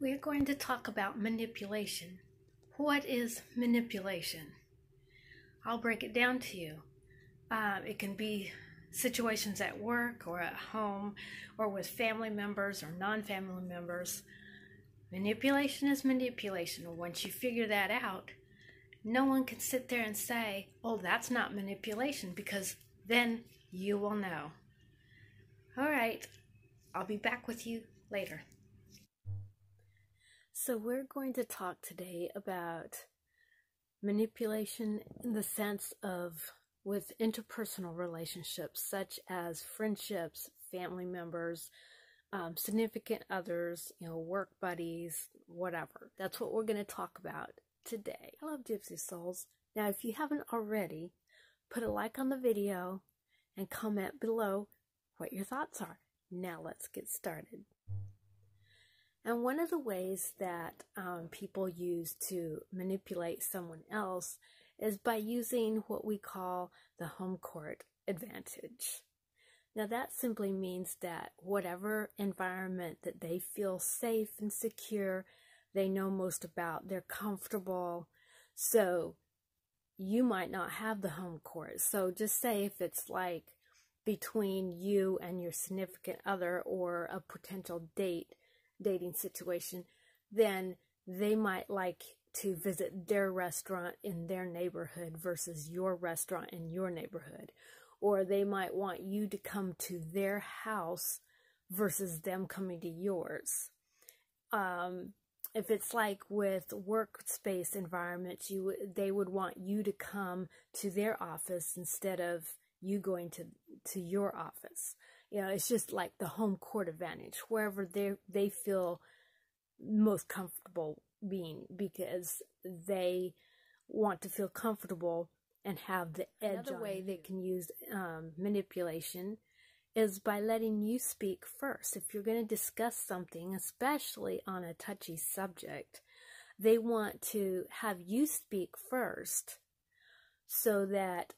We're going to talk about manipulation. What is manipulation? I'll break it down to you. It can be situations at work or at home or with family members or non-family members. Manipulation is manipulation. Once you figure that out, no one can sit there and say, oh, that's not manipulation, because then you will know. All right, I'll be back with you later. So we're going to talk today about manipulation in the sense of with interpersonal relationships, such as friendships, family members, significant others, work buddies, whatever. That's what we're going to talk about today. Hello, Gypsy Souls. Now, if you haven't already, put a like on the video and comment below what your thoughts are. Now let's get started. And one of the ways that people use to manipulate someone else is by using what we call the home court advantage. Now that simply means that whatever environment that they feel safe and secure, they know most about, they're comfortable. So you might not have the home court. So just say if it's like between you and your significant other or a potential dating situation, then they might like to visit their restaurant in their neighborhood versus your restaurant in your neighborhood. Or they might want you to come to their house versus them coming to yours. If it's like with workspace environments, they would want you to come to their office instead of you going to your office. It's just like the home court advantage, wherever they feel most comfortable being, because they want to feel comfortable and have the edge. Another way they can use manipulation is by letting you speak first. If you're going to discuss something, especially on a touchy subject, they want to have you speak first so that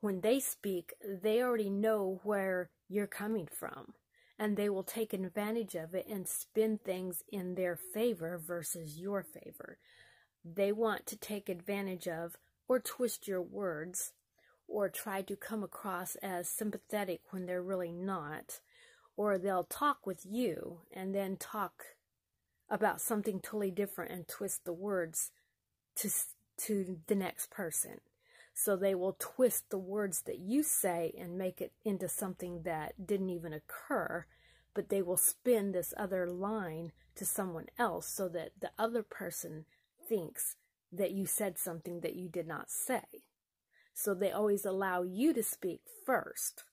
when they speak, they already know where you're coming from, and they will take advantage of it and spin things in their favor versus your favor. They want to take advantage of or twist your words or try to come across as sympathetic when they're really not, or they'll talk with you and then talk about something totally different and twist the words to the next person. So they will twist the words that you say and make it into something that didn't even occur, but they will spin this other line to someone else so that the other person thinks that you said something that you did not say. So they always allow you to speak first.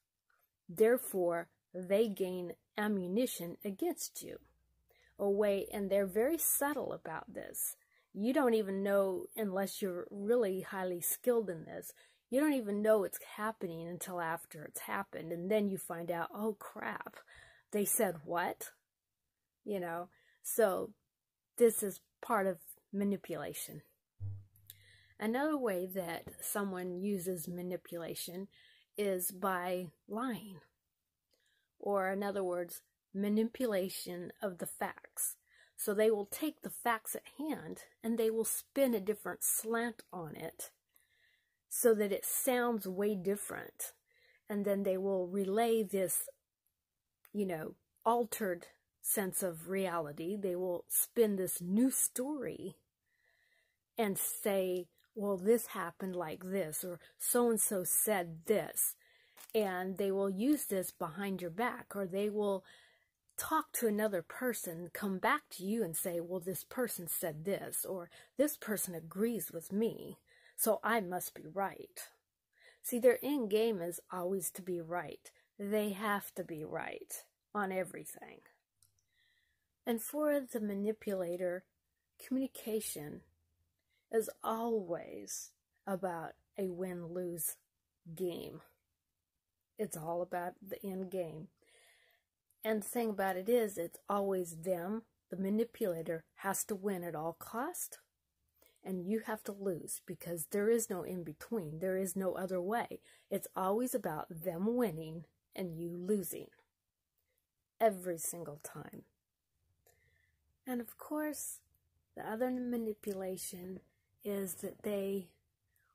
Therefore, they gain ammunition against you. And they're very subtle about this. You don't even know, unless you're really highly skilled in this, you don't even know it's happening until after it's happened. And then you find out, oh crap, they said what? So this is part of manipulation. Another way that someone uses manipulation is by lying. Or in other words, manipulation of the facts. So they will take the facts at hand and they will spin a different slant on it so that it sounds way different. And then they will relay this, altered sense of reality. They will spin this new story and say, well, this happened like this, or so-and-so said this. And they will use this behind your back, or they will talk to another person, come back to you and say, well, this person said this, or this person agrees with me, so I must be right. See, their end game is always to be right. They have to be right on everything. And for the manipulator, communication is always about a win-lose game. It's all about the end game. And the thing about it is, it's always them, the manipulator, has to win at all cost, and you have to lose, because there is no in-between. There is no other way. It's always about them winning and you losing. Every single time. And of course, the other manipulation is that they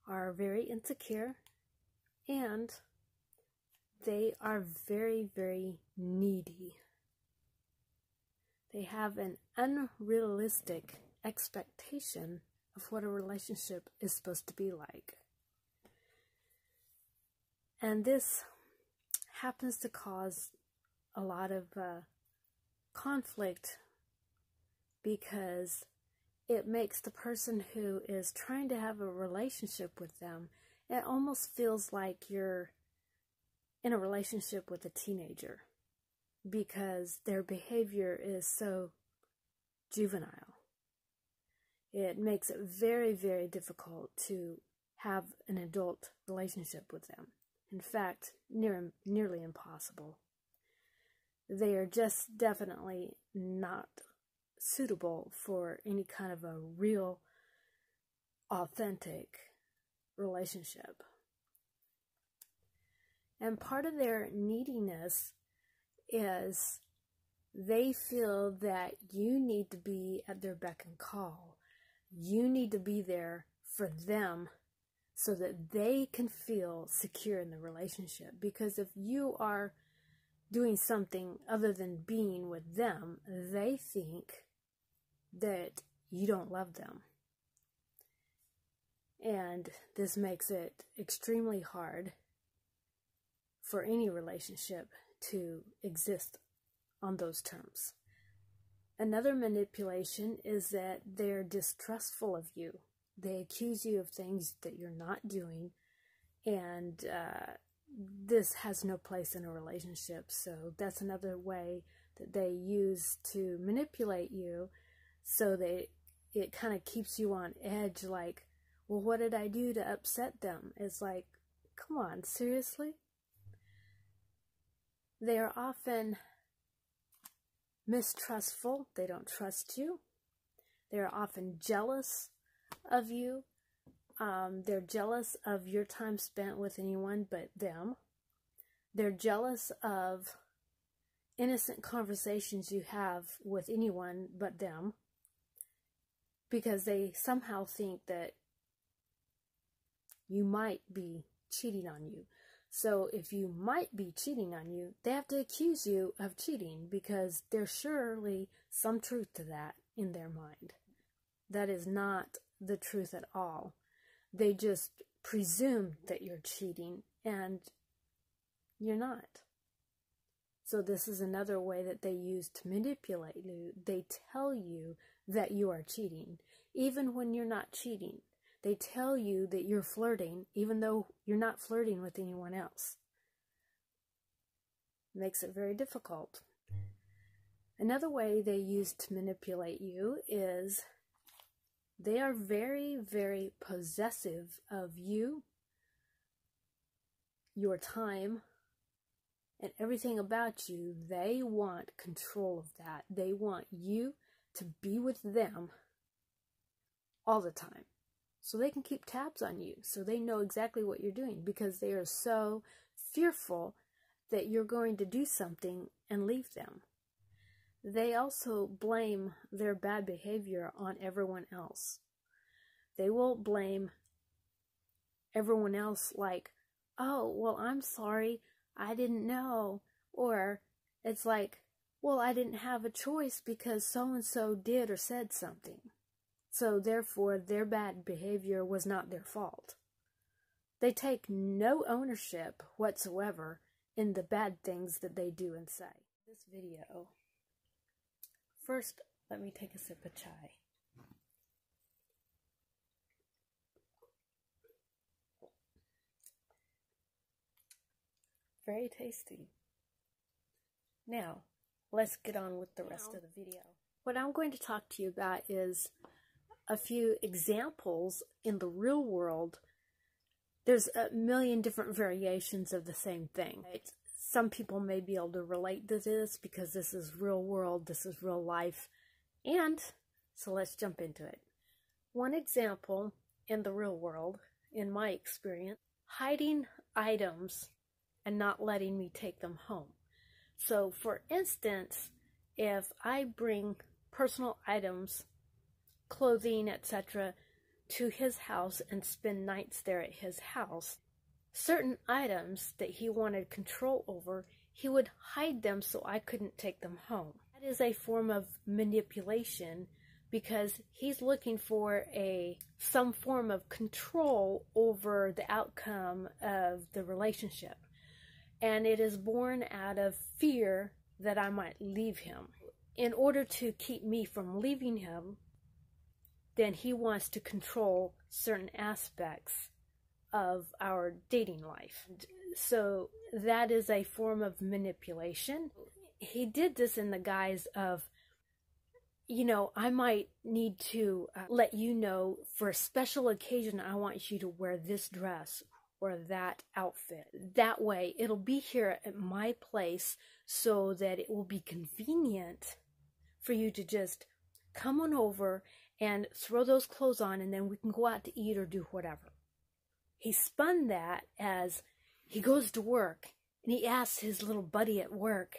are very insecure and they are very, very needy. They have an unrealistic expectation of what a relationship is supposed to be like. And this happens to cause a lot of conflict because it makes the person who is trying to have a relationship with them, it almost feels like you're in a relationship with a teenager because their behavior is so juvenile. It makes it very, very difficult to have an adult relationship with them. In fact, nearly impossible. They are just definitely not suitable for any kind of a real, authentic relationship. And part of their neediness is they feel that you need to be at their beck and call. You need to be there for them so that they can feel secure in the relationship. Because if you are doing something other than being with them, they think that you don't love them. And this makes it extremely hard for any relationship to exist on those terms. Another manipulation is that they're distrustful of you. They accuse you of things that you're not doing, and this has no place in a relationship. So that's another way that they use to manipulate you, so that it kind of keeps you on edge, like, well, what did I do to upset them? It's like, come on, seriously? They are often mistrustful. They don't trust you. They are often jealous of you. They're jealous of your time spent with anyone but them. They're jealous of innocent conversations you have with anyone but them, because they somehow think that you might be cheating on you. So if you might be cheating on you, they have to accuse you of cheating, because there's surely some truth to that in their mind. That is not the truth at all. They just presume that you're cheating, and you're not. So this is another way that they use to manipulate you. They tell you that you are cheating, even when you're not cheating. They tell you that you're flirting, even though you're not flirting with anyone else. Makes it very difficult. Another way they use to manipulate you is they are very, very possessive of you, your time, and everything about you. They want control of that. They want you to be with them all the time, so they can keep tabs on you, so they know exactly what you're doing, because they are so fearful that you're going to do something and leave them. They also blame their bad behavior on everyone else. They will blame everyone else, like, oh, well, I'm sorry, I didn't know. Or it's like, well, I didn't have a choice because so-and-so did or said something. So therefore, their bad behavior was not their fault. They take no ownership whatsoever in the bad things that they do and say. This video, first, let me take a sip of chai. Very tasty. Now, let's get on with the rest of the video. What I'm going to talk to you about is a few examples in the real world. There's a million different variations of the same thing. Some people may be able to relate to this because this is real world, this is real life. And so let's jump into it. One example in the real world, in my experience, hiding items and not letting me take them home. So for instance, if I bring personal items, clothing, etc., to his house and spend nights there at his house. Certain items that he wanted control over, he would hide them so I couldn't take them home. That is a form of manipulation because he's looking for some form of control over the outcome of the relationship. And it is born out of fear that I might leave him. In order to keep me from leaving him, then he wants to control certain aspects of our dating life. So that is a form of manipulation. He did this in the guise of, you know, I might need to let you know for a special occasion I want you to wear this dress or that outfit. That way it'll be here at my place so that it will be convenient for you to just come on over and throw those clothes on, and then we can go out to eat or do whatever. He spun that as he goes to work and he asks his little buddy at work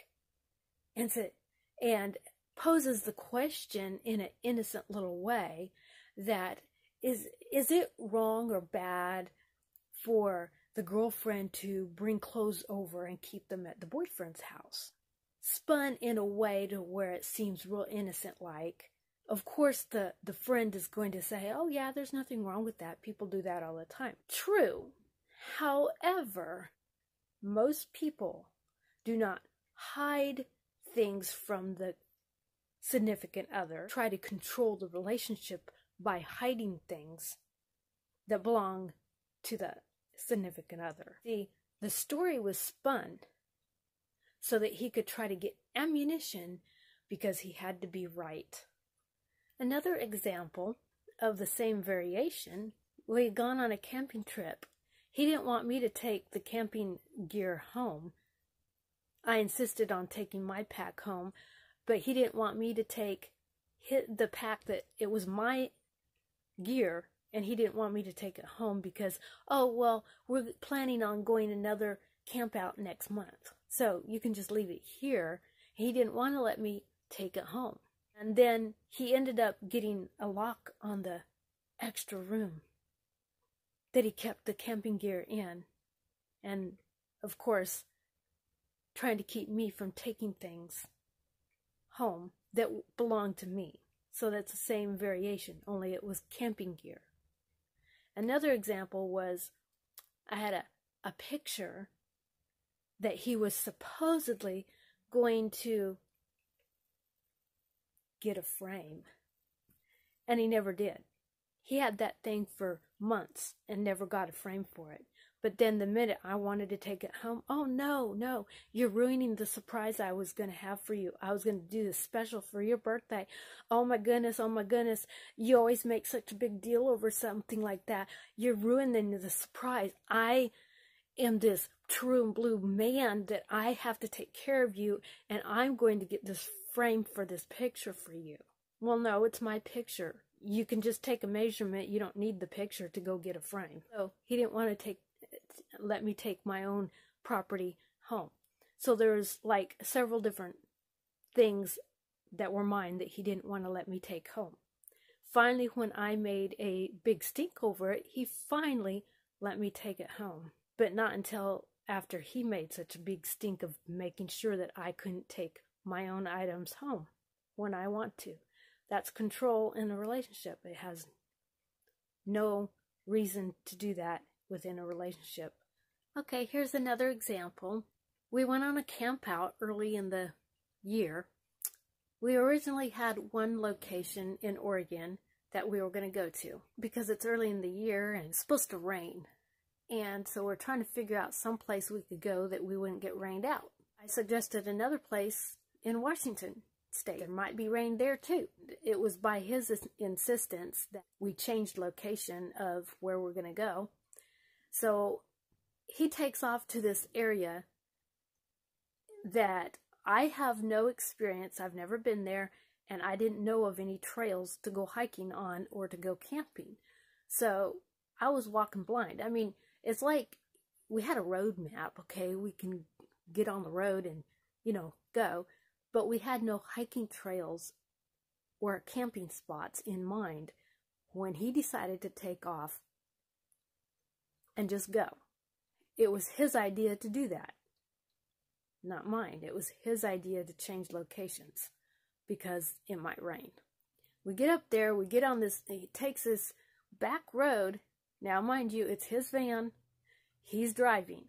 and poses the question in an innocent little way that is it wrong or bad for the girlfriend to bring clothes over and keep them at the boyfriend's house? Spun in a way to where it seems real innocent like. Of course, the friend is going to say, oh yeah, there's nothing wrong with that. People do that all the time. True. However, most people do not hide things from the significant other, try to control the relationship by hiding things that belong to the significant other. The story was spun so that he could try to get ammunition because he had to be right. Another example of the same variation, we had gone on a camping trip. He didn't want me to take the camping gear home. I insisted on taking my pack home, but he didn't want me to take the pack that it was my gear, and he didn't want me to take it home because, oh, well, we're planning on going another camp out next month, so you can just leave it here. He didn't want to let me take it home. And then he ended up getting a lock on the extra room that he kept the camping gear in. And, of course, trying to keep me from taking things home that belonged to me. So that's the same variation, only it was camping gear. Another example was I had a picture that he was supposedly going to get a frame, and he never did. He had that thing for months and never got a frame for it. But then the minute I wanted to take it home, oh no, you're ruining the surprise I was going to have for you. I was going to do this special for your birthday. Oh my goodness, you always make such a big deal over something like that. You're ruining the surprise. I am this true and blue man that I have to take care of you, and I'm going to get this frame for this picture for you. Well, no, it's my picture. You can just take a measurement. You don't need the picture to go get a frame. So he didn't want to let me take my own property home. So there's like several different things that were mine that he didn't want to let me take home. Finally, when I made a big stink over it, he finally let me take it home. But not until after he made such a big stink of making sure that I couldn't take my own items home when I want to. That's control in a relationship. It has no reason to do that within a relationship. Okay, here's another example. We went on a camp out early in the year. We originally had one location in Oregon that we were going to go to because it's early in the year and it's supposed to rain. And so we're trying to figure out some place we could go that we wouldn't get rained out. I suggested another place in Washington State. There might be rain there too. It was by his insistence that we changed location of where we're going to go. So he takes off to this area that I have no experience. I've never been there, and I didn't know of any trails to go hiking on or to go camping. So I was walking blind. I mean, it's like we had a road map, okay? We can get on the road and, go. But we had no hiking trails or camping spots in mind when he decided to take off and just go. It was his idea to do that, not mine. It was his idea to change locations because it might rain. We get up there, we get on this, he takes this back road. Now, mind you, it's his van. He's driving.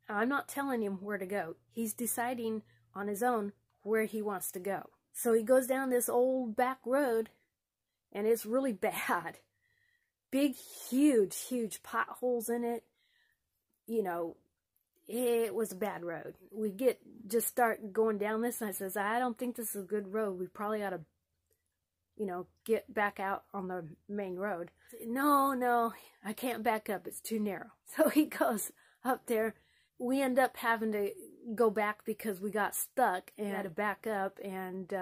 I'm not telling him where to go. He's deciding on his own where he wants to go. So he goes down this old back road, and it's really bad. Big, huge potholes in it. You know, it was a bad road. We just start going down this, and I says, I don't think this is a good road. We probably ought to, you know, get back out on the main road. No, I can't back up. It's too narrow. So he goes up there. We end up having to go back because we got stuck and had to back up. And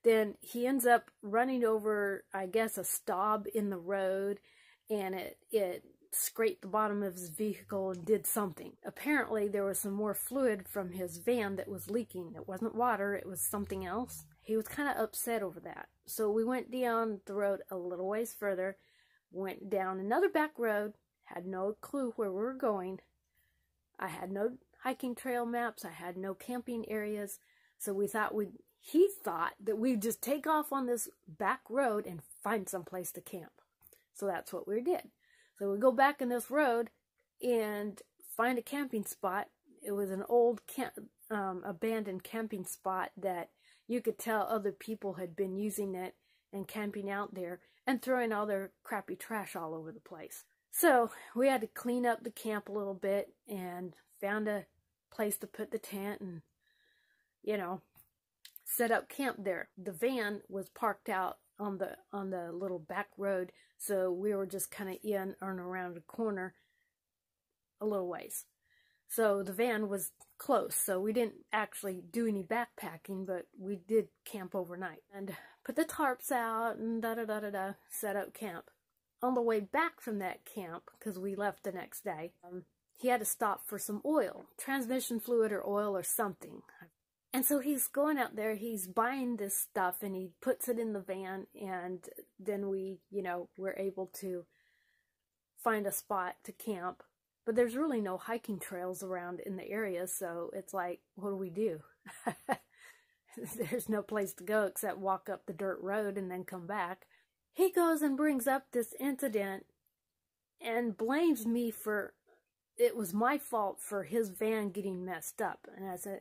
then he ends up running over, I guess, a stub in the road. And it scraped the bottom of his vehicle and did something. Apparently, there was some more fluid from his van that was leaking. It wasn't water. It was something else. He was kind of upset over that. So we went down the road a little ways further, went down another back road, had no clue where we were going. I had no hiking trail maps. I had no camping areas. So he thought that we'd just take off on this back road and find some place to camp. So that's what we did. So we go back in this road and find a camping spot. It was an old abandoned camping spot that you could tell other people had been using it and camping out there and throwing all their crappy trash all over the place. So we had to clean up the camp a little bit and found a place to put the tent and, you know, set up camp there. The van was parked out on the little back road, so we were just kind of in and around the corner a little ways. So the van was close, so we didn't actually do any backpacking, but we did camp overnight and put the tarps out and set up camp. On the way back from that camp, because we left the next day, he had to stop for some oil, transmission fluid or oil or something. And so he's going out there, he's buying this stuff, and he puts it in the van, and then we, you know, we're able to find a spot to camp. But there's really no hiking trails around in the area, so it's like, what do we do? There's no place to go except walk up the dirt road and then come back. He goes and brings up this incident and blames me for, it was my fault for his van getting messed up. And I said,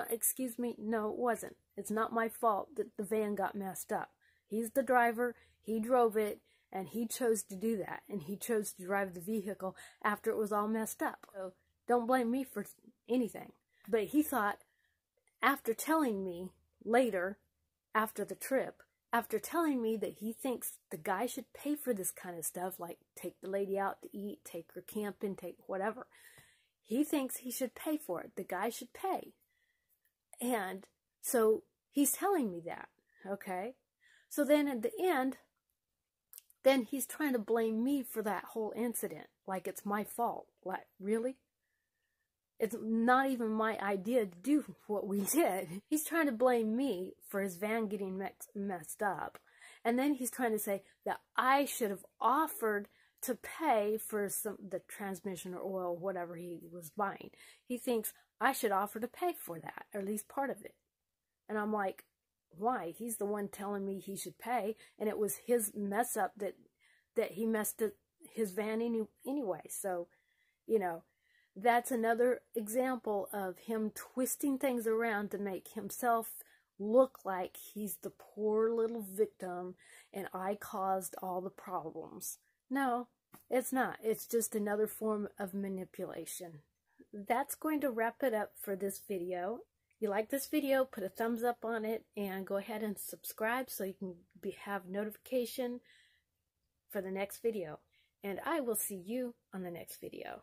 excuse me, no, it wasn't. It's not my fault that the van got messed up. He's the driver, he drove it, and he chose to do that. And he chose to drive the vehicle after it was all messed up. So don't blame me for anything. But he thought, after telling me later, after the trip, after telling me that he thinks the guy should pay for this kind of stuff, like take the lady out to eat, take her camping, take whatever. He thinks he should pay for it. The guy should pay. And so he's telling me that, okay? So then at the end, then he's trying to blame me for that whole incident, like it's my fault. Like, really? It's not even my idea to do what we did. He's trying to blame me for his van getting messed up. And then he's trying to say that I should have offered to pay for the transmission or oil, whatever he was buying. He thinks I should offer to pay for that, or at least part of it. And I'm like, why? He's the one telling me he should pay, and it was his mess up that he messed up his van anyway. So, you know, that's another example of him twisting things around to make himself look like he's the poor little victim and I caused all the problems. No, it's not. It's just another form of manipulation. That's going to wrap it up for this video. If you like this video, put a thumbs up on it and go ahead and subscribe so you can have notification for the next video. And I will see you on the next video.